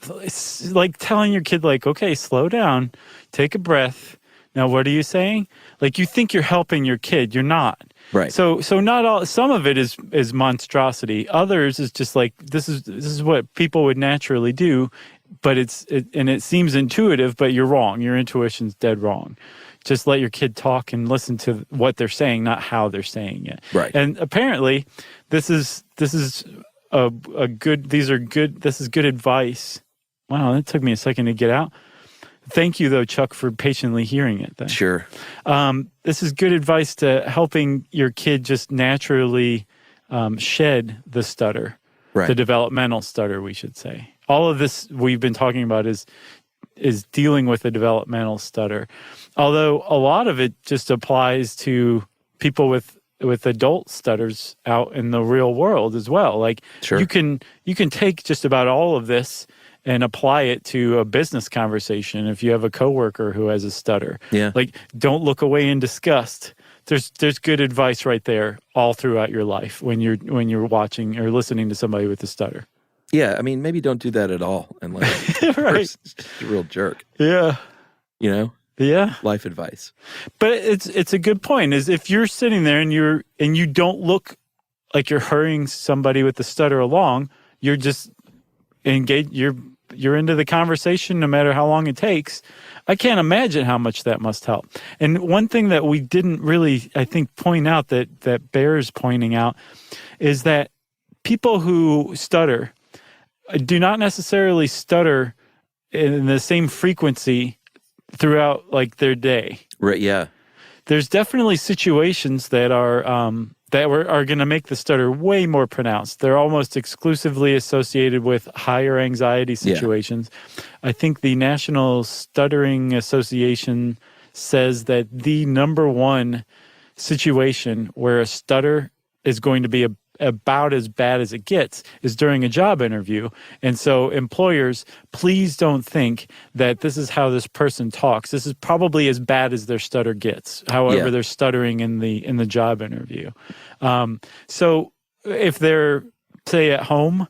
it's like telling your kid, like, okay, slow down, take a breath. Now, what are you saying? Like, you think you're helping your kid, you're not. Right. So not all. Some of it is monstrosity. Others is just like this is what people would naturally do, but it seems intuitive, but you're wrong. Your intuition's dead wrong. Just let your kid talk and listen to what they're saying, not how they're saying it. Right. And apparently, this is good advice. Wow, that took me a second to get out. Thank you, though, Chuck, for patiently hearing it. Then. Sure. This is good advice to helping your kid just naturally shed the stutter, right. The developmental stutter, we should say. All of this we've been talking about is dealing with a developmental stutter. Although a lot of it just applies to people with with adult stutters out in the real world as well. Like Sure. you can take just about all of this and apply it to a business conversation. If you have a coworker who has a stutter, Yeah. like don't look away in disgust. There's good advice right there all throughout your life when you're watching or listening to somebody with a stutter. Yeah, I mean, maybe don't do that at all unless Right. it's just a real jerk. Yeah. You know, Yeah. life advice. But it's a good point. Is if you're sitting there and you don't look like you're hurrying somebody with the stutter along, you're just engaged. You're into the conversation no matter how long it takes. I can't imagine how much that must help. And one thing that we didn't really, I think, point out that bears pointing out is that people who stutter do not necessarily stutter in the same frequency throughout like their day. Right, yeah. There's definitely situations that are going to make the stutter way more pronounced. They're almost exclusively associated with higher anxiety situations. Yeah. I think the National Stuttering Association says that the number one situation where a stutter is going to be about as bad as it gets is during a job interview. And so employers, please don't think that this is how this person talks. This is probably as bad as their stutter gets. However, they're stuttering in the job interview. So if they're, say, at home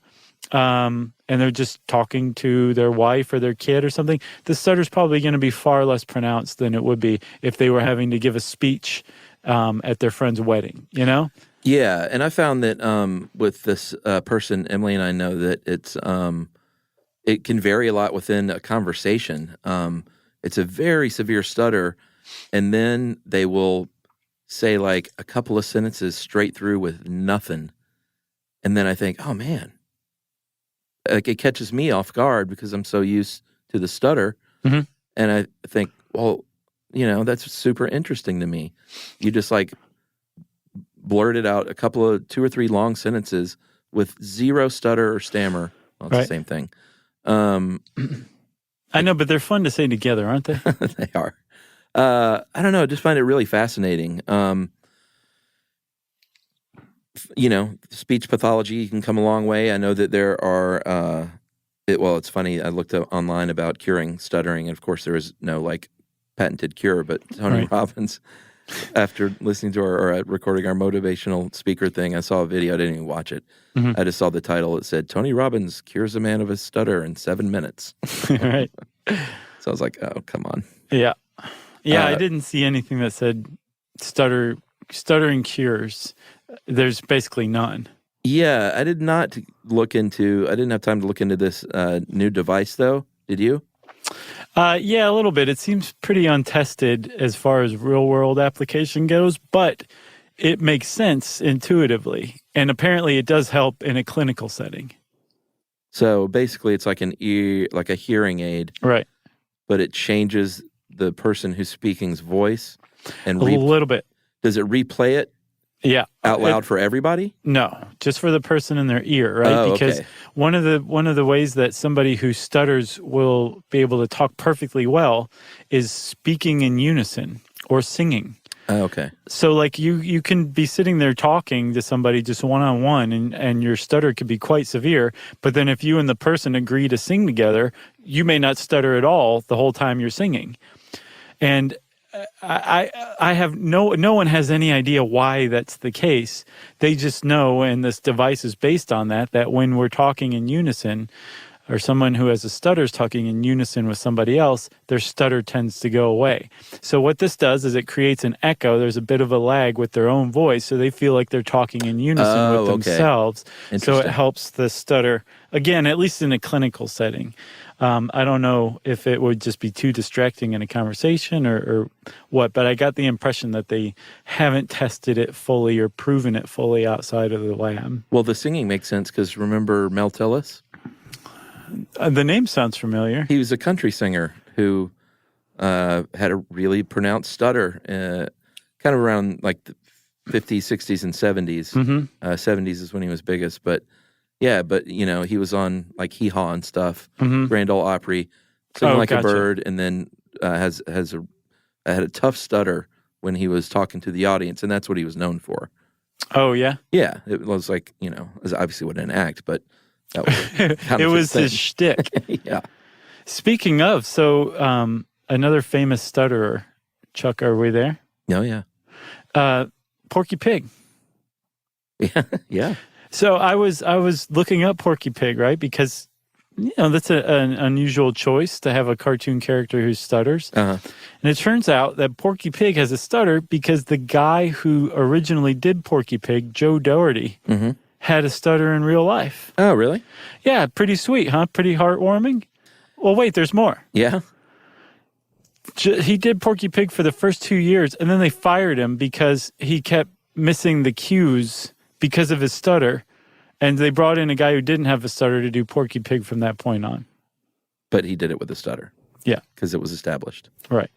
and they're just talking to their wife or their kid or something, the stutter's probably going to be far less pronounced than it would be if they were having to give a speech at their friend's wedding, you know? Yeah, and I found that with this person, Emily and I know that it can vary a lot within a conversation. It's a very severe stutter, and then they will say like a couple of sentences straight through with nothing, and then I think, oh man, like it catches me off guard because I'm so used to the stutter, and I think, well, you know, that's super interesting to me. You just like blurted out a couple of 2 or 3 long sentences with zero stutter or stammer. Well, it's the same thing. I know, but they're fun to say together, aren't they? They are. I don't know. I just find it really fascinating. You know, speech pathology can come a long way. I know that there are, it's funny. I looked up online about curing stuttering, and of course there is no like patented cure, but Tony Robbins, after listening to or recording our motivational speaker thing, I saw a video. I didn't even watch it. I just saw the title. It said, Tony Robbins cures a man of a stutter in 7 minutes. Right. So I was like, oh, come on. Yeah. Yeah, I didn't see anything that said stuttering cures. There's basically none. Yeah, I didn't have time to look into this new device, though. Did you? Yeah, a little bit. It seems pretty untested as far as real-world application goes, but it makes sense intuitively. And apparently it does help in a clinical setting. So basically it's like a hearing aid. Right. But it changes the person who's speaking's voice. And a little bit. Does it replay it? Yeah. Out loud for everybody? No, just for the person in their ear, right? Oh, because okay. one of the ways that somebody who stutters will be able to talk perfectly well is speaking in unison or singing. Oh, okay. So like you can be sitting there talking to somebody just one-on-one and your stutter could be quite severe, but then if you and the person agree to sing together, you may not stutter at all the whole time you're singing. And I have no one has any idea why that's the case. They just know, and this device is based on that when we're talking in unison, or someone who has a stutter is talking in unison with somebody else, their stutter tends to go away. So what this does is it creates an echo. There's a bit of a lag with their own voice, so they feel like they're talking in unison with themselves. So it helps the stutter, again, at least in a clinical setting. I don't know if it would just be too distracting in a conversation or what, but I got the impression that they haven't tested it fully or proven it fully outside of the lab. Well, the singing makes sense because remember Mel Tillis? The name sounds familiar. He was a country singer who had a really pronounced stutter, kind of around like the 50s, 60s, and 70s. 70s is when he was biggest, but you know, he was on like Hee Haw and stuff, Grand Ole Opry, singing like a bird, and then had a tough stutter when he was talking to the audience, and that's what he was known for. Oh, yeah? Yeah, it was like, it was obviously wasn't an act, but that was kind it of was thing. his shtick. Yeah. Speaking of, so another famous stutterer, Chuck, are we there? Oh, yeah. Porky Pig. Yeah, yeah. So I was looking up Porky Pig, right? Because, that's an unusual choice to have a cartoon character who stutters. Uh-huh. And it turns out that Porky Pig has a stutter because the guy who originally did Porky Pig, Joe Doherty, had a stutter in real life. Oh, really? Yeah, pretty sweet, huh? Pretty heartwarming. Well, wait, there's more. Yeah? He did Porky Pig for the first 2 years, and then they fired him because he kept missing the cues because of his stutter. And they brought in a guy who didn't have a stutter to do Porky Pig from that point on. But he did it with a stutter. Yeah. Because it was established. Right.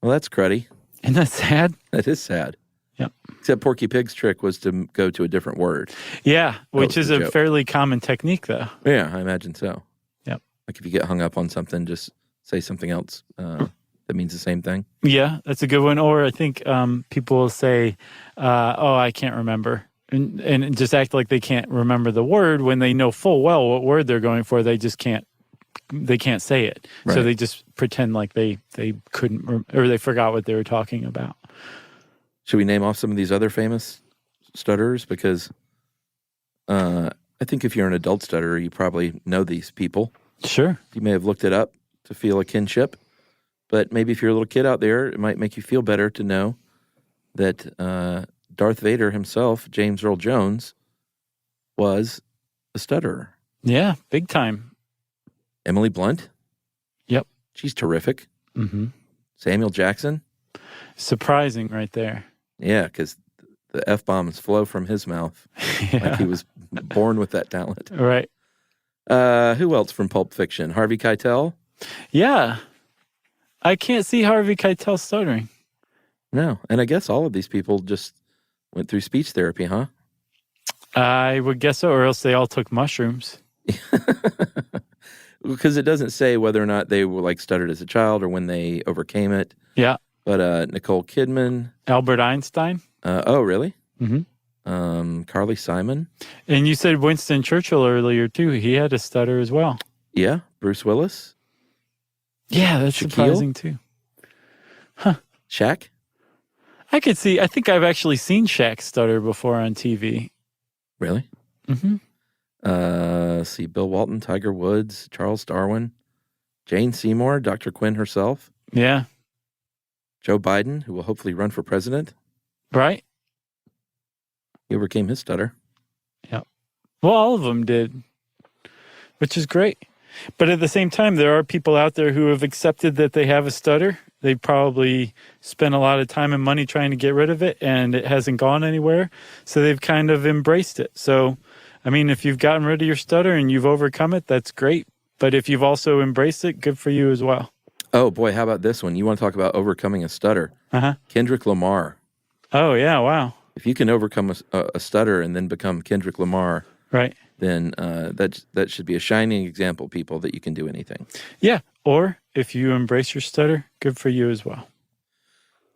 Well, that's cruddy. Isn't that sad? That is sad. Yeah. Except Porky Pig's trick was to go to a different word. Yeah, which is a joke. fairly common technique, though. Yeah, I imagine so. Yep. Like if you get hung up on something, just say something else that means the same thing. Yeah, that's a good one. Or I think people will say, I can't remember. And just act like they can't remember the word when they know full well what word they're going for. They just can't say it. Right. So they just pretend like they couldn't, or they forgot what they were talking about. Should we name off some of these other famous stutterers? Because I think if you're an adult stutterer, you probably know these people. Sure. You may have looked it up to feel a kinship. But maybe if you're a little kid out there, it might make you feel better to know that Darth Vader himself, James Earl Jones, was a stutterer. Yeah, big time. Emily Blunt. Yep. She's terrific. Mm-hmm. Samuel Jackson. Surprising right there. Yeah, because the F-bombs flow from his mouth. Yeah. Like he was born with that talent. Right. Who else from Pulp Fiction? Harvey Keitel? Yeah. I can't see Harvey Keitel stuttering. No. And I guess all of these people just went through speech therapy, huh? I would guess so, or else they all took mushrooms. Because it doesn't say whether or not they were like stuttered as a child or when they overcame it. Yeah. But Nicole Kidman. Albert Einstein. Oh, really? Mm-hmm. Carly Simon. And you said Winston Churchill earlier, too. He had a stutter as well. Yeah. Bruce Willis. Yeah, that's Shaquille? surprising, too. Huh. Shaq? I think I've actually seen Shaq stutter before on TV. Really? Mm-hmm. See, Bill Walton, Tiger Woods, Charles Darwin, Jane Seymour, Dr. Quinn herself. Yeah. Joe Biden, who will hopefully run for president. Right? He overcame his stutter. Yep. Well, all of them did, which is great. But at the same time, there are people out there who have accepted that they have a stutter. They probably spent a lot of time and money trying to get rid of it, and it hasn't gone anywhere. So they've kind of embraced it. So, I mean, if you've gotten rid of your stutter and you've overcome it, that's great. But if you've also embraced it, good for you as well. Oh, boy, how about this one? You want to talk about overcoming a stutter? Uh-huh. Kendrick Lamar. Oh, yeah, wow. If you can overcome a stutter and then become Kendrick Lamar, right, then that should be a shining example, people, that you can do anything. Yeah, or if you embrace your stutter, good for you as well.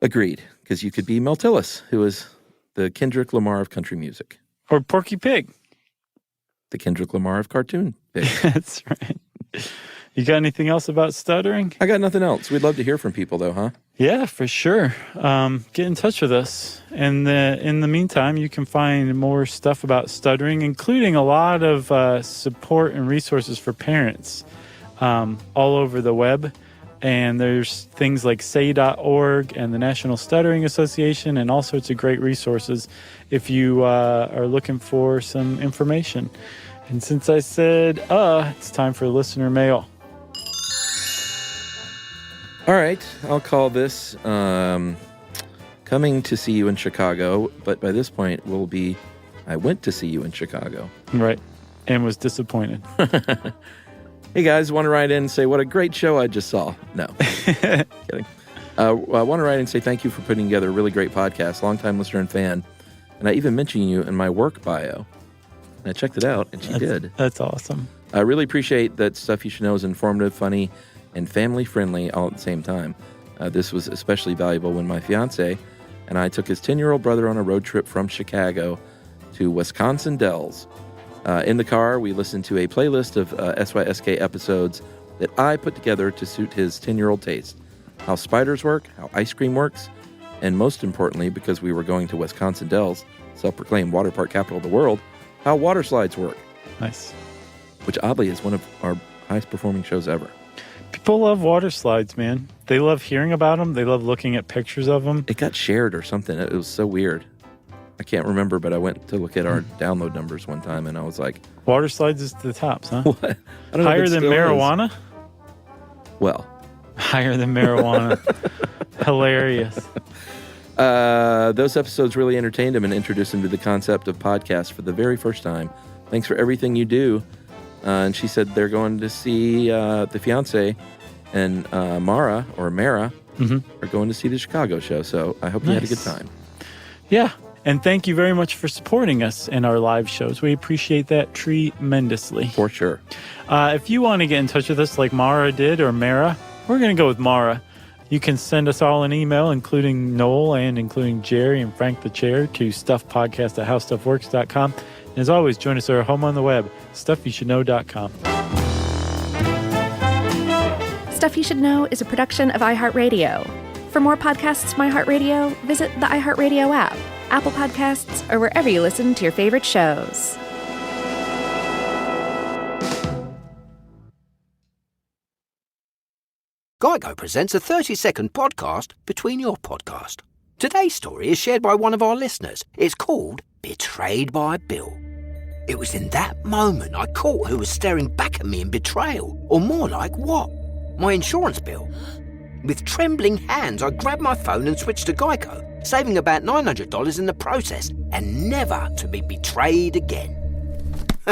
Agreed, because you could be Mel Tillis, who is the Kendrick Lamar of country music. Or Porky Pig. The Kendrick Lamar of cartoon pig. That's right. You got anything else about stuttering? I got nothing else. We'd love to hear from people, though, huh? Yeah, for sure. Get in touch with us. And in the meantime, you can find more stuff about stuttering, including a lot of support and resources for parents all over the web. And there's things like say.org and the National Stuttering Association and all sorts of great resources if you are looking for some information. And since I said, it's time for listener mail. All right, I'll call this Coming to See You in Chicago, but by this point will be I Went to See You in Chicago. Right, and was disappointed. Hey guys, want to write in and say what a great show I just saw? No, kidding. I want to write in and say thank you for putting together a really great podcast, longtime listener and fan, and I even mentioned you in my work bio. And I checked it out, and she did. That's awesome. I really appreciate that Stuff You Should Know is informative, funny, and family-friendly all at the same time. This was especially valuable when my fiance and I took his 10-year-old brother on a road trip from Chicago to Wisconsin Dells. In the car, we listened to a playlist of SYSK episodes that I put together to suit his 10-year-old taste. How spiders work, how ice cream works, and most importantly, because we were going to Wisconsin Dells, self-proclaimed water park capital of the world, how water slides work. Nice. Which oddly is one of our highest performing shows ever. People love water slides, man. They love hearing about them. They love looking at pictures of them. It got shared or something. It was so weird. I can't remember, but I went to look at our download numbers one time, and I was like... Water slides is to the tops, huh? What? I don't know Higher than marijuana? Is. Well. Higher than marijuana. Hilarious. Those episodes really entertained him and introduced him to the concept of podcasts for the very first time. Thanks for everything you do. And she said they're going to see the fiance and Mara are going to see the Chicago show. So I hope you had a good time. Yeah. And thank you very much for supporting us in our live shows. We appreciate that tremendously. For sure. If you want to get in touch with us like Mara did or Mara, we're going to go with Mara. You can send us all an email, including Noel and including Jerry and Frank the Chair, to stuffpodcast@howstuffworks.com. And as always, join us at our home on the web, stuffyoushouldknow.com. Stuff You Should Know is a production of iHeartRadio. For more podcasts from iHeartRadio, visit the iHeartRadio app, Apple Podcasts, or wherever you listen to your favorite shows. Geico presents a 30-second podcast between your podcast. Today's story is shared by one of our listeners. It's called Betrayed by Bill. It was in that moment I caught who was staring back at me in betrayal, or more like what? My insurance bill. With trembling hands, I grabbed my phone and switched to Geico, saving about $900 in the process, and never to be betrayed again.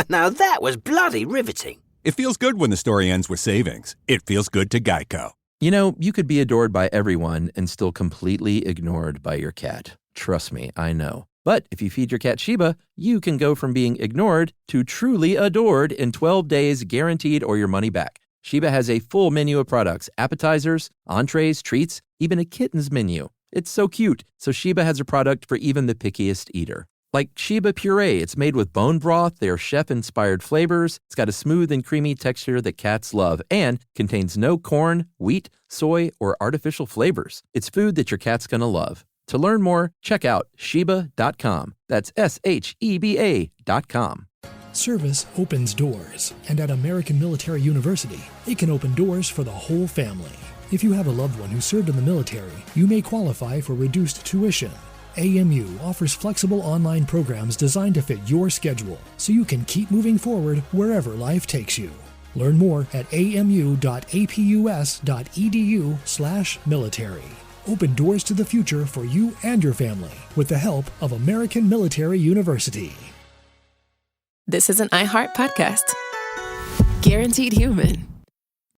Now that was bloody riveting. It feels good when the story ends with savings. It feels good to Geico. You know, you could be adored by everyone and still completely ignored by your cat. Trust me, I know. But if you feed your cat Sheba, you can go from being ignored to truly adored in 12 days guaranteed or your money back. Sheba has a full menu of products, appetizers, entrees, treats, even a kitten's menu. It's so cute. So Sheba has a product for even the pickiest eater. Like Sheba Puree, it's made with bone broth, their chef-inspired flavors. It's got a smooth and creamy texture that cats love and contains no corn, wheat, soy, or artificial flavors. It's food that your cat's gonna love. To learn more, check out Sheba.com. That's SHEBA.com. Service opens doors, and at American Military University, it can open doors for the whole family. If you have a loved one who served in the military, you may qualify for reduced tuition. AMU offers flexible online programs designed to fit your schedule, so you can keep moving forward wherever life takes you. Learn more at amu.apus.edu/military. Open doors to the future for you and your family with the help of American Military University. This is an iHeart podcast. Guaranteed Human.